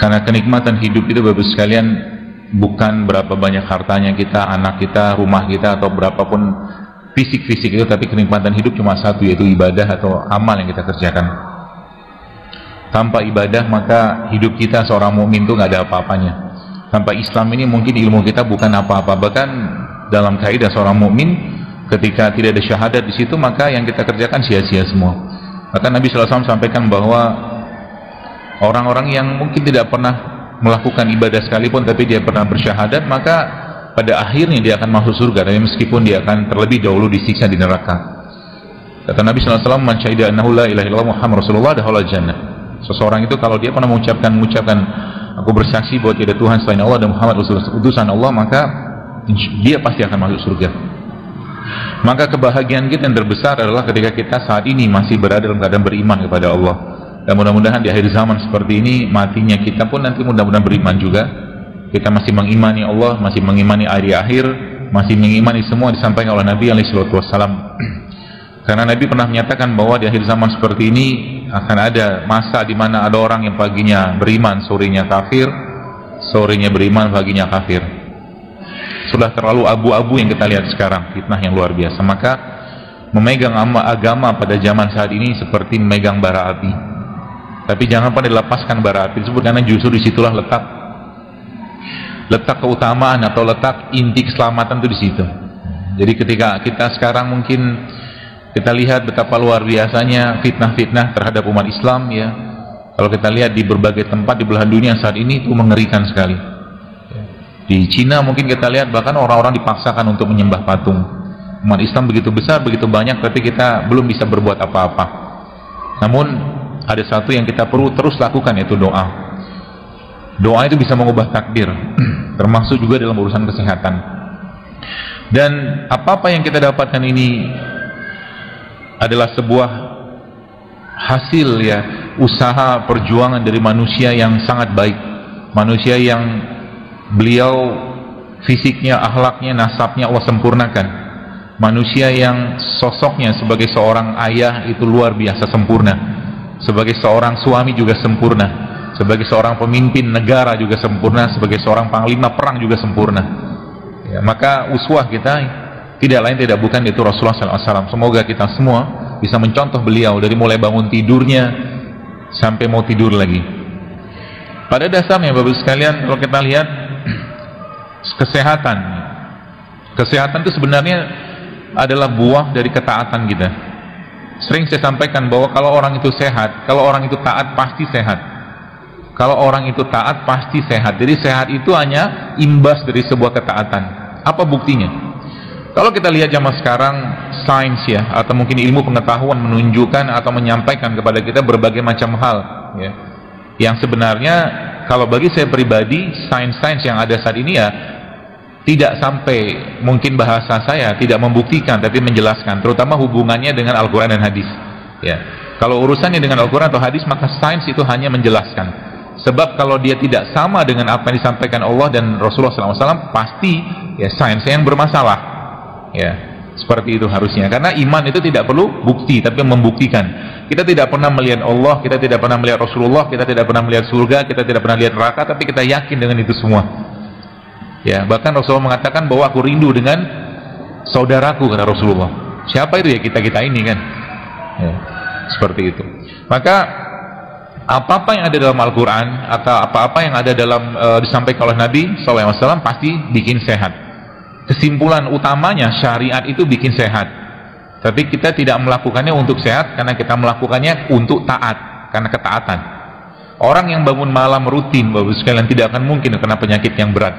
Karena kenikmatan hidup itu Bapak sekalian bukan berapa banyak hartanya kita, anak kita, rumah kita, atau berapapun fisik-fisik itu, tapi kenikmatan hidup cuma satu, yaitu ibadah atau amal yang kita kerjakan. Tanpa ibadah maka hidup kita seorang mukmin itu nggak ada apa-apanya. Tanpa Islam ini mungkin ilmu kita bukan apa-apa. Bahkan dalam kaidah seorang mukmin, ketika tidak ada syahadat di situ, maka yang kita kerjakan sia-sia semua. Maka Nabi SAW sampaikan bahwa orang-orang yang mungkin tidak pernah melakukan ibadah sekalipun, tapi dia pernah bersyahadat, maka pada akhirnya dia akan masuk surga, tapi meskipun dia akan terlebih dahulu disiksa di neraka. Kata Nabi SAW, man syahida annahu la ilaha illallah Muhammad Rasulullah dakhala jannah. Seseorang itu kalau dia pernah mengucapkan aku bersaksi bahwa tidak ada Tuhan selain Allah dan Muhammad utusan Allah, maka dia pasti akan masuk surga. Maka kebahagiaan kita yang terbesar adalah ketika kita saat ini masih berada dalam keadaan beriman kepada Allah. Dan mudah-mudahan di akhir zaman seperti ini, matinya kita pun nanti mudah-mudahan beriman juga. Kita masih mengimani Allah, masih mengimani hari akhir, masih mengimani semua disampaikan oleh Nabi SAW. Karena Nabi pernah menyatakan bahwa di akhir zaman seperti ini akan ada masa di mana ada orang yang paginya beriman, sorenya kafir, sorenya beriman, paginya kafir. Sudah terlalu abu-abu yang kita lihat sekarang, fitnah yang luar biasa. Maka memegang agama pada zaman saat ini seperti memegang bara api. Tapi jangan pernah dilepaskan bara api tersebut, karena justru disitulah letak keutamaan atau letak inti keselamatan itu di situ. Jadi ketika kita sekarang mungkin kita lihat betapa luar biasanya fitnah-fitnah terhadap umat Islam, ya. Kalau kita lihat di berbagai tempat di belahan dunia saat ini, itu mengerikan sekali. Di Cina mungkin kita lihat bahkan orang-orang dipaksakan untuk menyembah patung. Umat Islam begitu besar, begitu banyak, tapi kita belum bisa berbuat apa-apa. Namun ada satu yang kita perlu terus lakukan, yaitu doa. Doa itu bisa mengubah takdir, termasuk juga dalam urusan kesehatan. Dan apa-apa yang kita dapatkan ini adalah sebuah hasil, ya, usaha perjuangan dari manusia yang sangat baik, manusia yang beliau fisiknya, akhlaknya, nasabnya Allah sempurnakan, manusia yang sosoknya sebagai seorang ayah itu luar biasa sempurna, sebagai seorang suami juga sempurna, sebagai seorang pemimpin negara juga sempurna, sebagai seorang panglima perang juga sempurna, ya. Maka uswah kita tidak lain tidak bukan itu Rasulullah SAW. Semoga kita semua bisa mencontoh beliau dari mulai bangun tidurnya sampai mau tidur lagi. Pada dasarnya Bapak sekalian, kalau kita lihat kesehatan itu sebenarnya adalah buah dari ketaatan kita. Sering saya sampaikan bahwa kalau orang itu sehat, kalau orang itu taat, pasti sehat. Kalau orang itu taat, pasti sehat. Jadi sehat itu hanya imbas dari sebuah ketaatan. Apa buktinya? Kalau kita lihat zaman sekarang, sains, ya, atau mungkin ilmu pengetahuan menunjukkan atau menyampaikan kepada kita berbagai macam hal, ya, yang sebenarnya kalau bagi saya pribadi, sains-sains yang ada saat ini, ya, tidak sampai, mungkin bahasa saya tidak membuktikan, tapi menjelaskan, terutama hubungannya dengan Al-Quran dan hadis, ya. Kalau urusannya dengan Al-Quran atau hadis, maka sains itu hanya menjelaskan. Sebab kalau dia tidak sama dengan apa yang disampaikan Allah dan Rasulullah SAW, pasti, ya, sains yang bermasalah, ya. Seperti itu harusnya, karena iman itu tidak perlu bukti, tapi membuktikan. Kita tidak pernah melihat Allah, kita tidak pernah melihat Rasulullah, kita tidak pernah melihat surga, kita tidak pernah lihat neraka, tapi kita yakin dengan itu semua, ya. Bahkan Rasulullah mengatakan bahwa aku rindu dengan saudaraku, kata Rasulullah. Siapa itu? Ya kita ini kan, ya, seperti itu. Maka apa-apa yang ada dalam Al-Quran atau apa-apa yang ada dalam disampaikan oleh Nabi SAW pasti bikin sehat. Kesimpulan utamanya, syariat itu bikin sehat, tapi kita tidak melakukannya untuk sehat, karena kita melakukannya untuk taat, karena ketaatan. Orang yang bangun malam rutin, Bapak sekalian, tidak akan mungkin kena penyakit yang berat.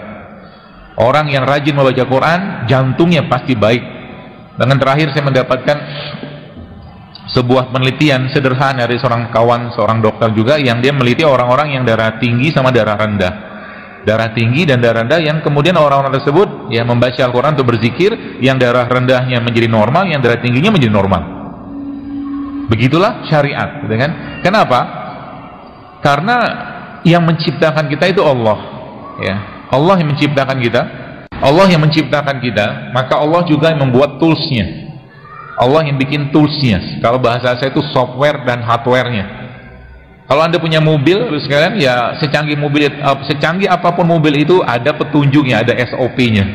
Orang yang rajin membaca Quran, jantungnya pasti baik. Dengan terakhir saya mendapatkan sebuah penelitian sederhana dari seorang kawan, seorang dokter juga, yang dia meliti orang-orang yang darah tinggi sama darah rendah. Darah tinggi dan darah rendah, yang kemudian orang-orang tersebut, ya, membaca Al-Quran untuk berzikir, yang darah rendahnya menjadi normal, yang darah tingginya menjadi normal. Begitulah syariat, gitu kan? Kenapa? Karena yang menciptakan kita itu Allah, ya. Allah yang menciptakan kita, Allah yang menciptakan kita, maka Allah juga yang membuat toolsnya. Allah yang bikin toolsnya. Kalau bahasa saya itu software dan hardwarenya. Kalau Anda punya mobil, sekalian, ya secanggih apapun mobil itu ada petunjuknya, ada SOP-nya.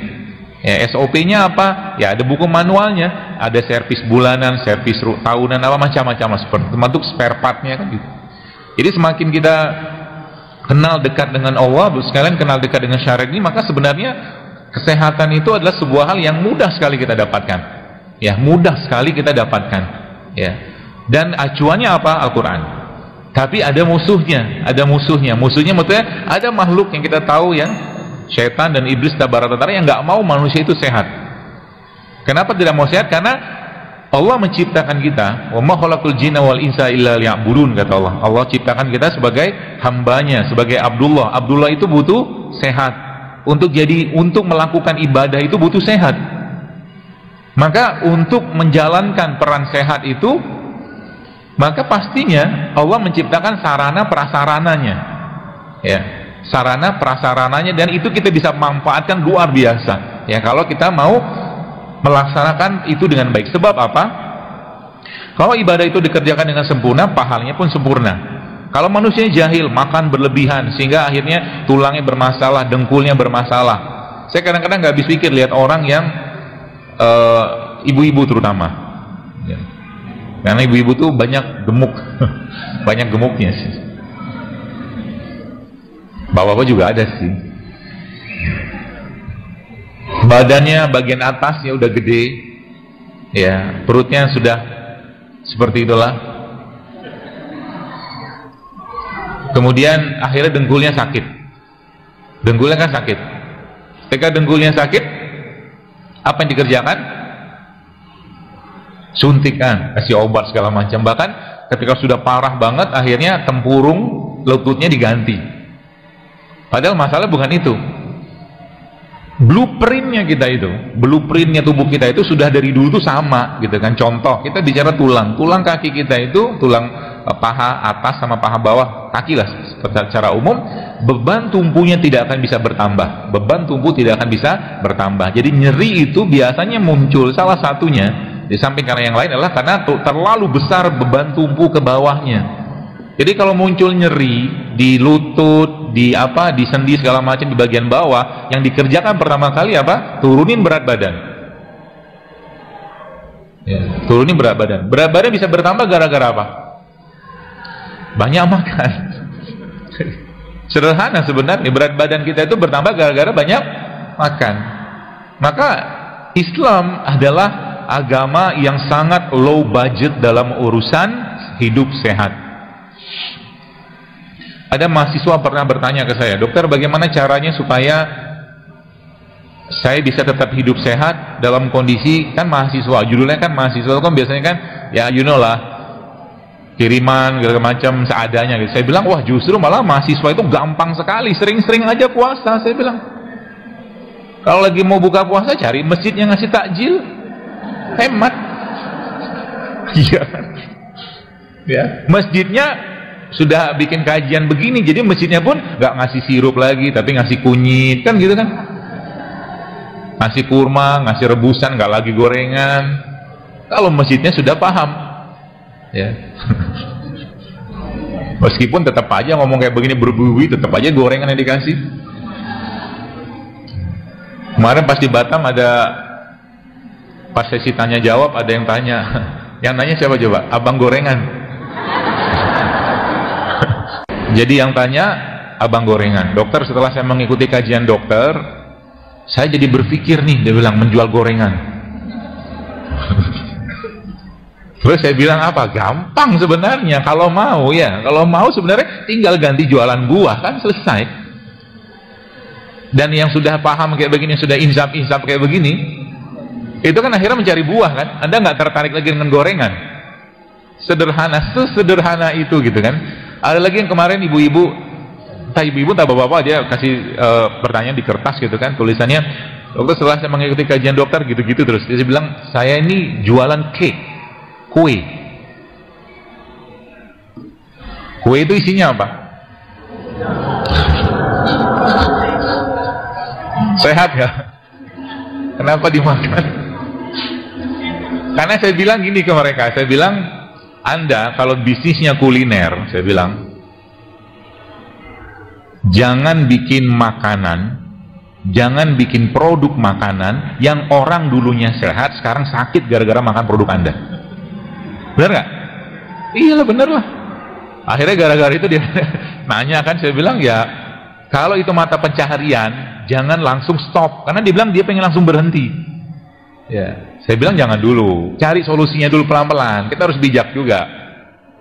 Ya, SOP-nya apa? Ya ada buku manualnya, ada servis bulanan, servis tahunan, apa macam-macam seperti termasuk spare part-nya kan gitu. Jadi semakin kita kenal dekat dengan Allah, sekalian kenal dekat dengan syariat ini, maka sebenarnya kesehatan itu adalah sebuah hal yang mudah sekali kita dapatkan. Ya, mudah sekali kita dapatkan. Ya. Dan acuannya apa? Al-Qur'an. Tapi ada musuhnya, Musuhnya maksudnya ada makhluk yang kita tahu ya, syaitan dan iblis tabarakalla yang nggak mau manusia itu sehat. Kenapa tidak mau sehat? Karena Allah menciptakan kita, wa ma khalaqul jinna wal insa illa liya'budun, kata Allah. Allah ciptakan kita sebagai hambanya, sebagai Abdullah. Abdullah itu butuh sehat. Untuk melakukan ibadah itu butuh sehat. Maka untuk menjalankan peran sehat itu, maka pastinya Allah menciptakan sarana prasarananya, ya, sarana prasarananya, dan itu kita bisa manfaatkan luar biasa, ya, kalau kita mau melaksanakan itu dengan baik. Sebab apa? Kalau ibadah itu dikerjakan dengan sempurna, pahalanya pun sempurna. Kalau manusia jahil, makan berlebihan sehingga akhirnya tulangnya bermasalah, dengkulnya bermasalah. Saya kadang-kadang nggak habis pikir lihat orang yang ibu-ibu terutama, ya. Karena ibu-ibu tuh banyak gemuk, banyak gemuknya sih. Bapak-bapak juga ada sih. Badannya bagian atasnya udah gede, ya, perutnya sudah seperti itulah. Kemudian akhirnya dengkulnya sakit. Dengkulnya kan sakit. Ketika dengkulnya sakit, apa yang dikerjakan? Suntikan, kasih obat segala macam. Bahkan ketika sudah parah banget, akhirnya tempurung lututnya diganti. Padahal masalah bukan itu. Blueprintnya kita itu, blueprintnya tubuh kita itu sudah dari dulu tuh sama, gitu kan. Contoh, kita bicara tulang kaki kita itu, tulang paha atas sama paha bawah kaki lah secara umum, beban tumpunya tidak akan bisa bertambah. Beban tumpu tidak akan bisa bertambah. Jadi nyeri itu biasanya muncul, salah satunya di samping karena yang lain adalah karena terlalu besar beban tumpu ke bawahnya. Jadi kalau muncul nyeri di lutut, di sendi segala macam di bagian bawah, yang dikerjakan pertama kali apa? Turunin berat badan. Ya, turunin berat badan. Berat badan bisa bertambah gara-gara apa? Banyak makan. Sederhana sebenarnya, berat badan kita itu bertambah gara-gara banyak makan. Maka Islam adalah agama yang sangat low budget dalam urusan hidup sehat. Ada mahasiswa pernah bertanya ke saya, dokter, bagaimana caranya supaya saya bisa tetap hidup sehat dalam kondisi, kan mahasiswa, judulnya kan mahasiswa kan biasanya kan ya you know lah, kiriman segala macam seadanya gitu. Saya bilang, wah justru malah mahasiswa itu gampang sekali, sering-sering aja puasa. Saya bilang, kalau lagi mau buka puasa cari masjid yang ngasih takjil, hemat. Iya. Ya, masjidnya sudah bikin kajian begini, jadi masjidnya pun nggak ngasih sirup lagi, tapi ngasih kunyit, kan gitu kan? Ngasih kurma, ngasih rebusan, nggak lagi gorengan. Kalau masjidnya sudah paham, ya. Meskipun tetap aja ngomong kayak begini berbuih, tetap aja gorengan yang dikasih. Kemarin pas di Batam ada, pas sesi tanya jawab, ada yang tanya, yang nanya siapa coba? Abang gorengan. Jadi yang tanya abang gorengan. Dokter, setelah saya mengikuti kajian dokter, saya jadi berpikir nih, dia bilang, menjual gorengan. Terus saya bilang apa? Gampang sebenarnya kalau mau, ya. Kalau mau sebenarnya tinggal ganti jualan buah, kan selesai. Dan yang sudah paham kayak begini, sudah insaf kayak begini, itu kan akhirnya mencari buah kan. Anda nggak tertarik lagi dengan gorengan. Sederhana, sesederhana itu gitu kan. Ada lagi yang kemarin ibu-ibu, entah ibu-ibu entah bapak-bapak aja kasih pertanyaan di kertas gitu kan, tulisannya, dokter setelah saya mengikuti kajian dokter gitu-gitu terus. Dia bilang, saya ini jualan kue. Kue itu isinya apa? Sehat ya? Kenapa dimakan? Karena saya bilang gini ke mereka, saya bilang, Anda kalau bisnisnya kuliner, saya bilang, Jangan bikin makanan, jangan bikin produk makanan yang orang dulunya sehat sekarang sakit gara-gara makan produk Anda. Benar nggak? Iyalah, bener lah. Akhirnya gara-gara itu dia nanya kan, saya bilang ya kalau itu mata pencaharian jangan langsung stop, karena dia bilang dia pengen langsung berhenti. Ya, saya bilang jangan dulu, cari solusinya dulu pelan-pelan. Kita harus bijak juga.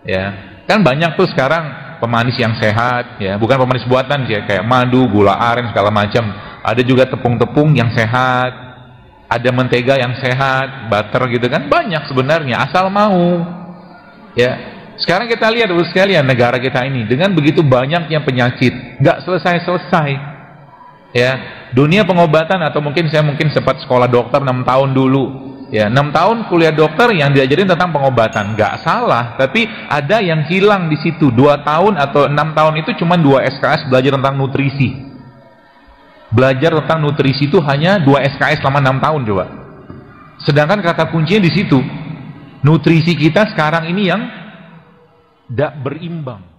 Ya, kan banyak tuh sekarang pemanis yang sehat, ya, bukan pemanis buatan sih, kayak madu, gula aren segala macam. Ada juga tepung-tepung yang sehat, ada mentega yang sehat, butter gitu kan, banyak sebenarnya asal mau. Ya, sekarang kita lihat dulu sekalian negara kita ini dengan begitu banyaknya penyakit, nggak selesai-selesai. Ya, dunia pengobatan, atau mungkin saya sempat sekolah dokter 6 tahun dulu. Ya, 6 tahun kuliah dokter yang diajarin tentang pengobatan, nggak salah, tapi ada yang hilang di situ. 2 tahun atau 6 tahun itu cuma 2 SKS belajar tentang nutrisi. Belajar tentang nutrisi itu hanya 2 SKS selama 6 tahun coba. Sedangkan kata kuncinya di situ. Nutrisi kita sekarang ini yang tidak berimbang.